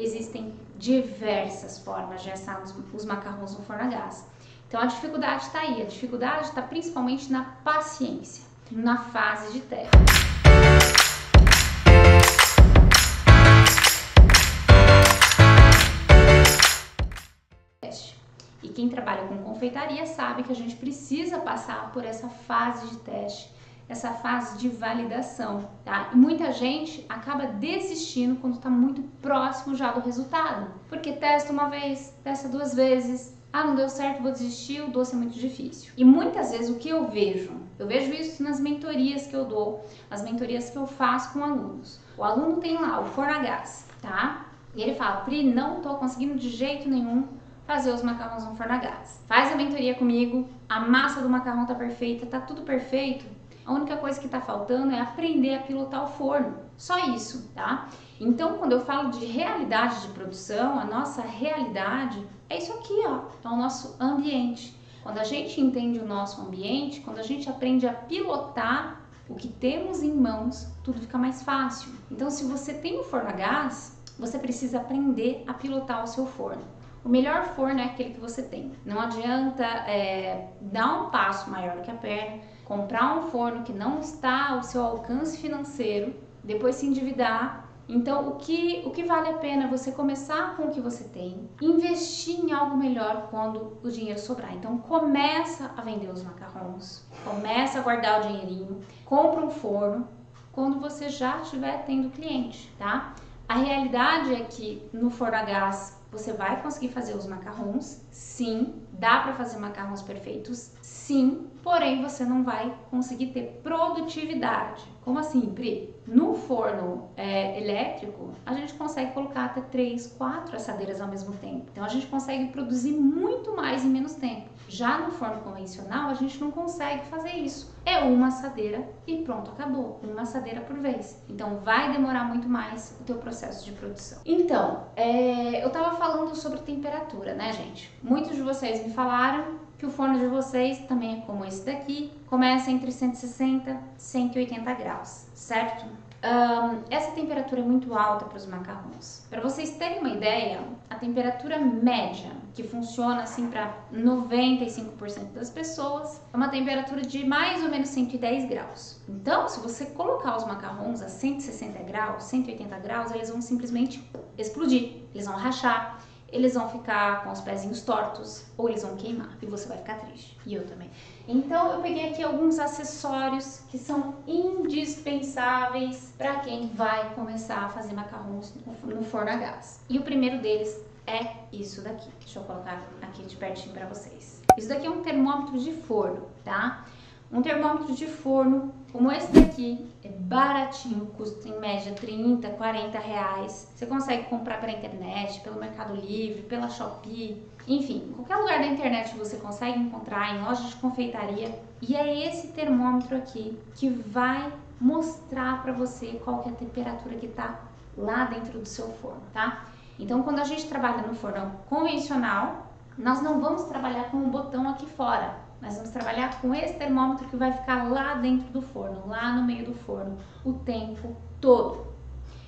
Existem diversas formas de assar os macarrons no forno a gás. Então a dificuldade está aí, a dificuldade está principalmente na paciência, na fase de teste. E quem trabalha com confeitaria sabe que a gente precisa passar por essa fase de teste, essa fase de validação, tá? E muita gente acaba desistindo quando está muito próximo já do resultado, porque testa uma vez, testa duas vezes, não deu certo, vou desistir, o doce é muito difícil. E muitas vezes o que eu vejo isso nas mentorias que eu dou, as mentorias que eu faço com alunos. O aluno tem lá o forno a gás, tá? E ele fala: Pri, não tô conseguindo de jeito nenhum fazer os macarrões no forno a gás. Faz a mentoria comigo, a massa do macarrão tá perfeita, tá tudo perfeito. A única coisa que tá faltando é aprender a pilotar o forno. Só isso, tá? Então, quando eu falo de realidade de produção, a nossa realidade é isso aqui, ó. É o nosso ambiente. Quando a gente entende o nosso ambiente, quando a gente aprende a pilotar o que temos em mãos, tudo fica mais fácil. Então, se você tem um forno a gás, você precisa aprender a pilotar o seu forno. O melhor forno é aquele que você tem. Não adianta dar um passo maior que a perna, comprar um forno que não está ao seu alcance financeiro, depois se endividar. Então, o que vale a pena é você começar com o que você tem, investir em algo melhor quando o dinheiro sobrar. Então, começa a vender os macarrons, começa a guardar o dinheirinho, compra um forno quando você já estiver tendo cliente, tá? A realidade é que no forno a gás você vai conseguir fazer os macarrons, sim, dá para fazer macarrons perfeitos, sim, porém você não vai conseguir ter produtividade. Como assim, Pri? No forno elétrico, a gente consegue colocar até 3, 4 assadeiras ao mesmo tempo. Então a gente consegue produzir muito mais em menos tempo. Já no forno convencional, a gente não consegue fazer isso. É uma assadeira e pronto, acabou. Uma assadeira por vez. Então vai demorar muito mais o teu processo de produção. Então, eu tava falando sobre temperatura, né, gente? Muitos de vocês me falaram que o forno de vocês também é como esse daqui, começa entre 160 e 180 graus, certo? Essa temperatura é muito alta para os macarrons. Para vocês terem uma ideia, a temperatura média, que funciona assim para 95% das pessoas, é uma temperatura de mais ou menos 110 graus. Então, se você colocar os macarrons a 160 graus, 180 graus, eles vão simplesmente explodir, eles vão rachar. Eles vão ficar com os pezinhos tortos ou eles vão queimar e você vai ficar triste. E eu também. Então eu peguei aqui alguns acessórios que são indispensáveis para quem vai começar a fazer macarrons no forno a gás. E o primeiro deles é isso daqui. Deixa eu colocar aqui de pertinho para vocês. Isso daqui é um termômetro de forno, tá? Um termômetro de forno como esse daqui é baratinho, custa em média 30, 40 reais. Você consegue comprar pela internet, pelo Mercado Livre, pela Shopee, enfim, qualquer lugar da internet você consegue encontrar, em lojas de confeitaria. E é esse termômetro aqui que vai mostrar para você qual que é a temperatura que tá lá dentro do seu forno, tá? Então, quando a gente trabalha no forno convencional, nós não vamos trabalhar com o botão aqui fora. Nós vamos trabalhar com esse termômetro que vai ficar lá dentro do forno, lá no meio do forno, o tempo todo.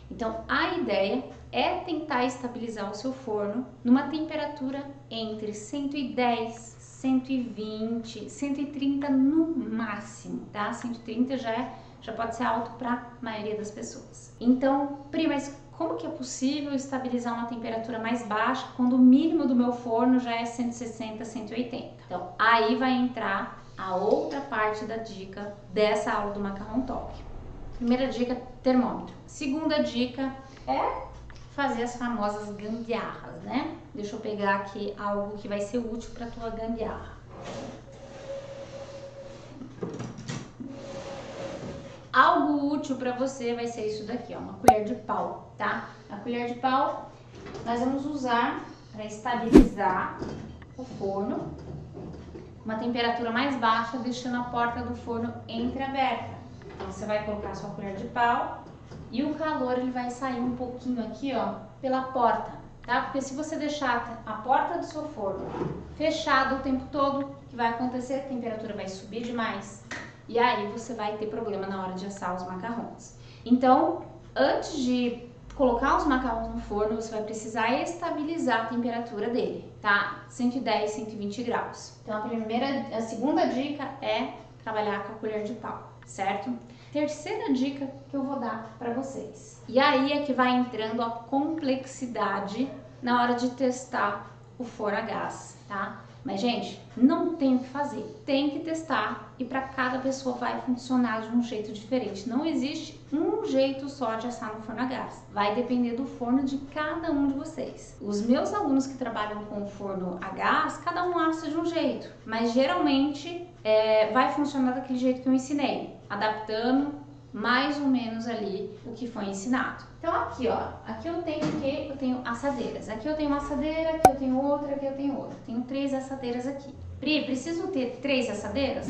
Então, a ideia é tentar estabilizar o seu forno numa temperatura entre 110, 120, 130 no máximo, tá? 130 já pode ser alto para a maioria das pessoas. Então, Pri, mas como que é possível estabilizar uma temperatura mais baixa quando o mínimo do meu forno já é 160, 180? Então, aí vai entrar a outra parte da dica dessa aula do Macarrão Talk. Primeira dica, termômetro. Segunda dica é fazer as famosas gambiarras, né? Deixa eu pegar aqui algo que vai ser útil para tua gambiarra. Algo útil para você vai ser isso daqui, ó, uma colher de pau, tá? A colher de pau nós vamos usar para estabilizar o forno, uma temperatura mais baixa, deixando a porta do forno entreaberta. Então você vai colocar a sua colher de pau e o calor ele vai sair um pouquinho aqui, ó, pela porta, tá? Porque se você deixar a porta do seu forno fechada o tempo todo, o que vai acontecer? A temperatura vai subir demais. E aí você vai ter problema na hora de assar os macarrons. Então, antes de colocar os macarrões no forno, você vai precisar estabilizar a temperatura dele, tá? 110, 120 graus. Então a segunda dica é trabalhar com a colher de pau, certo? Terceira dica que eu vou dar para vocês. E aí é que vai entrando a complexidade na hora de testar o forno a gás, tá? Mas, gente, não tem o que fazer, tem que testar e para cada pessoa vai funcionar de um jeito diferente. Não existe um jeito só de assar no forno a gás, vai depender do forno de cada um de vocês. Os meus alunos que trabalham com forno a gás, cada um assa de um jeito, mas geralmente vai funcionar daquele jeito que eu ensinei, adaptando mais ou menos ali o que foi ensinado. Então aqui, ó, aqui eu tenho o quê? Eu tenho assadeiras. Aqui eu tenho uma assadeira, aqui eu tenho outra, aqui eu tenho outra. Tenho 3 assadeiras aqui. Pri, preciso ter 3 assadeiras?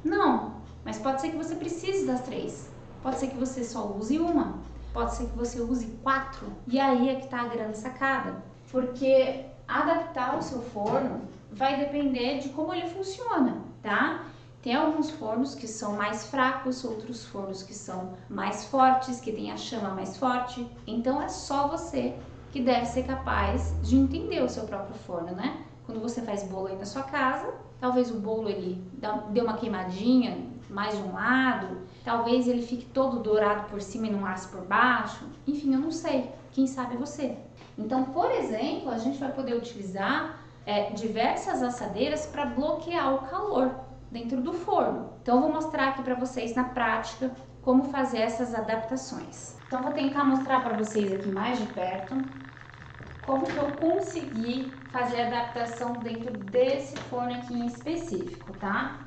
Não, mas pode ser que você precise das 3. Pode ser que você só use uma. Pode ser que você use 4. E aí é que tá a grande sacada. Porque adaptar o seu forno vai depender de como ele funciona, tá? Tem alguns fornos que são mais fracos, outros fornos que são mais fortes, que tem a chama mais forte. Então é só você que deve ser capaz de entender o seu próprio forno, né? Quando você faz bolo aí na sua casa, talvez o bolo ele dê uma queimadinha mais de um lado, talvez ele fique todo dourado por cima e não asse por baixo. Enfim, eu não sei. Quem sabe é você. Então, por exemplo, a gente vai poder utilizar diversas assadeiras para bloquear o calor dentro do forno. Então eu vou mostrar aqui para vocês na prática como fazer essas adaptações. Então vou tentar mostrar para vocês aqui mais de perto como que eu consegui fazer a adaptação dentro desse forno aqui em específico, tá?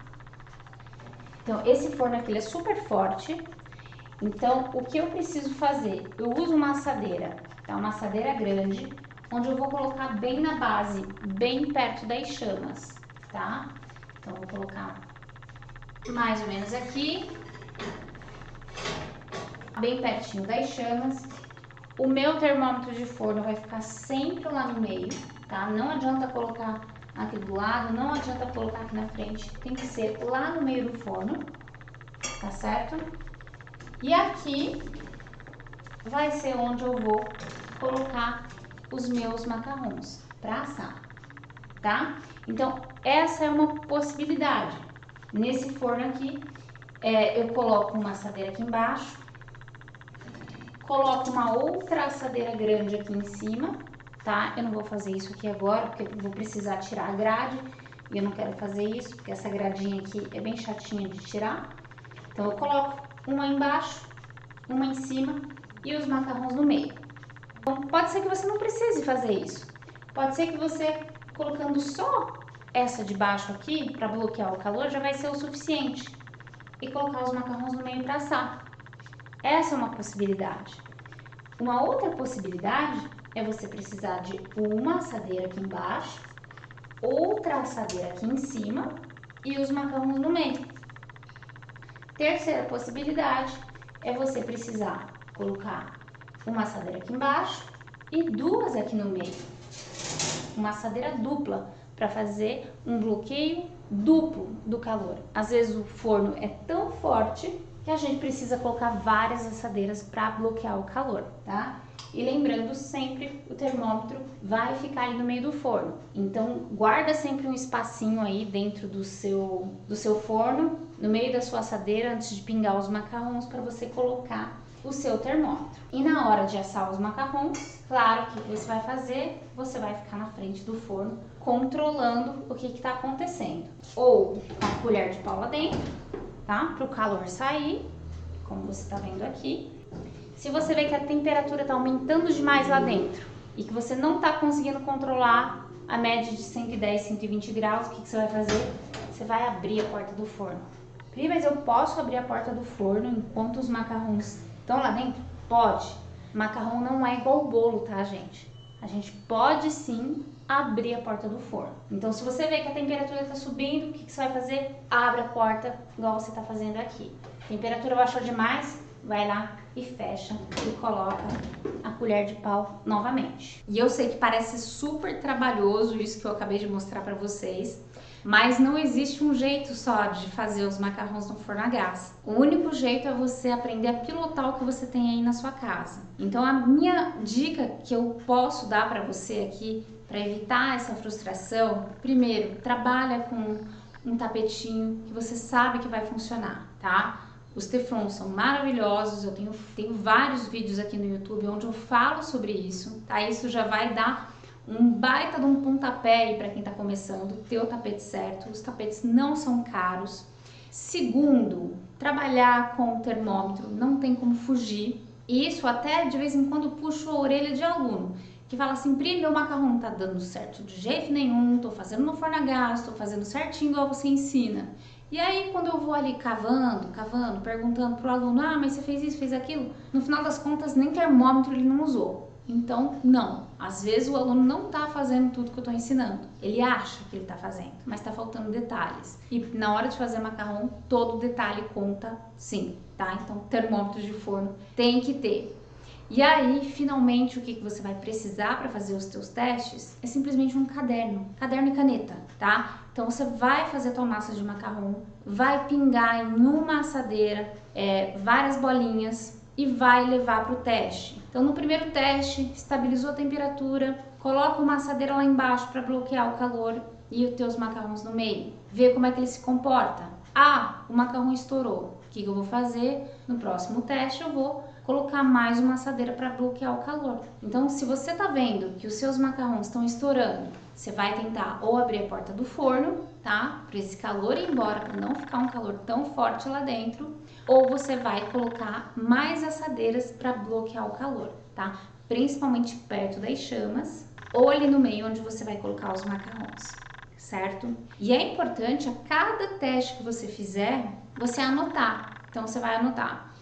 Então esse forno aqui ele é super forte. Então o que eu preciso fazer? Eu uso uma assadeira, tá? Uma assadeira grande, onde eu vou colocar bem na base, bem perto das chamas, tá? Então, vou colocar mais ou menos aqui, bem pertinho das chamas. O meu termômetro de forno vai ficar sempre lá no meio, tá? Não adianta colocar aqui do lado, não adianta colocar aqui na frente, tem que ser lá no meio do forno, tá certo? E aqui vai ser onde eu vou colocar os meus macarrons para assar, tá? Então, essa é uma possibilidade. Nesse forno aqui, eu coloco uma assadeira aqui embaixo, coloco uma outra assadeira grande aqui em cima, tá? Eu não vou fazer isso aqui agora, porque eu vou precisar tirar a grade, e eu não quero fazer isso, porque essa gradinha aqui é bem chatinha de tirar. Então, eu coloco uma embaixo, uma em cima e os macarrons no meio. Então, pode ser que você não precise fazer isso. Pode ser que você, colocando só essa de baixo aqui, para bloquear o calor, já vai ser o suficiente. E colocar os macarrons no meio para assar. Essa é uma possibilidade. Uma outra possibilidade é você precisar de uma assadeira aqui embaixo, outra assadeira aqui em cima e os macarrons no meio. Terceira possibilidade é você precisar colocar uma assadeira aqui embaixo e 2 aqui no meio. Uma assadeira dupla para fazer um bloqueio duplo do calor. Às vezes o forno é tão forte que a gente precisa colocar várias assadeiras para bloquear o calor, tá? E lembrando sempre, o termômetro vai ficar aí no meio do forno. Então, guarda sempre um espacinho aí dentro do seu forno, no meio da sua assadeira, antes de pingar os macarrons, para você colocar o seu termômetro. E na hora de assar os macarrons, claro que você vai fazer, você vai ficar na frente do forno, controlando o que está acontecendo. Ou com a colher de pau lá dentro, tá? Para o calor sair, como você está vendo aqui. Se você vê que a temperatura está aumentando demais lá dentro e que você não está conseguindo controlar a média de 110, 120 graus, o que você vai fazer? Você vai abrir a porta do forno. Pri, mas eu posso abrir a porta do forno enquanto os macarrons estão lá dentro? Pode. Macarrão não é igual bolo, tá, gente? A gente pode sim abrir a porta do forno. Então, se você vê que a temperatura está subindo, o que você vai fazer? Abre a porta, igual você está fazendo aqui. A temperatura baixou demais, vai lá e fecha e coloca a colher de pau novamente. E eu sei que parece super trabalhoso isso que eu acabei de mostrar para vocês, Mas não existe um jeito só de fazer os macarrons no forno a gás. O único jeito é você aprender a pilotar o que você tem aí na sua casa. Então a minha dica que eu posso dar para você aqui, para evitar essa frustração, primeiro, trabalha com um tapetinho que você sabe que vai funcionar, tá? Os teflons são maravilhosos, eu tenho vários vídeos aqui no YouTube onde eu falo sobre isso, tá? Isso já vai dar um baita de um pontapé aí para quem tá começando, ter o tapete certo. Os tapetes não são caros. Segundo, trabalhar com o termômetro não tem como fugir. Isso até de vez em quando puxo a orelha de aluno que fala assim: Pri, meu macarrão não tá dando certo de jeito nenhum, tô fazendo no forno a gás, tô fazendo certinho igual você ensina. E aí quando eu vou ali cavando, perguntando pro aluno: ah, mas você fez isso, fez aquilo? No final das contas nem termômetro ele não usou. Então, não. Às vezes o aluno não está fazendo tudo que eu estou ensinando. Ele acha que ele está fazendo, mas está faltando detalhes. E na hora de fazer macarrão, todo detalhe conta sim, tá? Então, termômetro de forno tem que ter. E aí, finalmente, o que você vai precisar para fazer os teus testes é simplesmente um caderno e caneta, tá? Então, você vai fazer a tua massa de macarrão, vai pingar em uma assadeira várias bolinhas e vai levar para o teste. Então, no primeiro teste, estabilizou a temperatura, coloca uma assadeira lá embaixo para bloquear o calor e os teus macarrões no meio. Vê como é que ele se comporta. Ah, o macarrão estourou. O que eu vou fazer? No próximo teste, eu vou colocar mais uma assadeira para bloquear o calor. Então, se você tá vendo que os seus macarrões estão estourando, você vai tentar ou abrir a porta do forno, tá? Para esse calor ir embora, para não ficar um calor tão forte lá dentro, ou você vai colocar mais assadeiras para bloquear o calor, tá? Principalmente perto das chamas ou ali no meio onde você vai colocar os macarrões, certo? E é importante a cada teste que você fizer, você anotar. Então você vai anotar: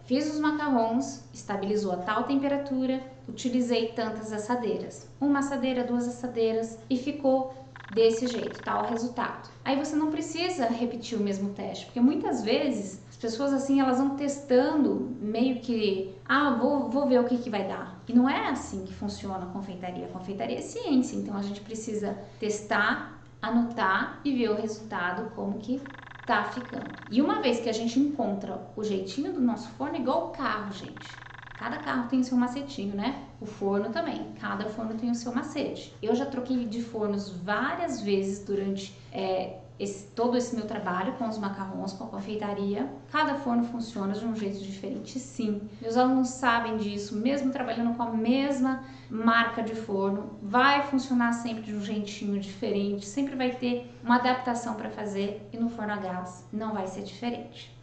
fiz os macarrões, estabilizou a tal temperatura, utilizei tantas assadeiras. Uma assadeira, duas assadeiras e ficou desse jeito, tal resultado. Aí você não precisa repetir o mesmo teste, porque muitas vezes as pessoas assim, elas vão testando meio que, vou ver o que vai dar. E não é assim que funciona a confeitaria. A confeitaria é ciência, então a gente precisa testar, anotar e ver o resultado, como que tá ficando. E uma vez que a gente encontra o jeitinho do nosso forno, é igual o carro, gente. Cada carro tem o seu macetinho, né? O forno também. Cada forno tem o seu macete. Eu já troquei de fornos várias vezes durante todo esse meu trabalho com os macarrons, com a confeitaria. Cada forno funciona de um jeito diferente, sim. Meus alunos sabem disso, mesmo trabalhando com a mesma marca de forno, vai funcionar sempre de um jeitinho diferente, sempre vai ter uma adaptação para fazer, e no forno a gás não vai ser diferente.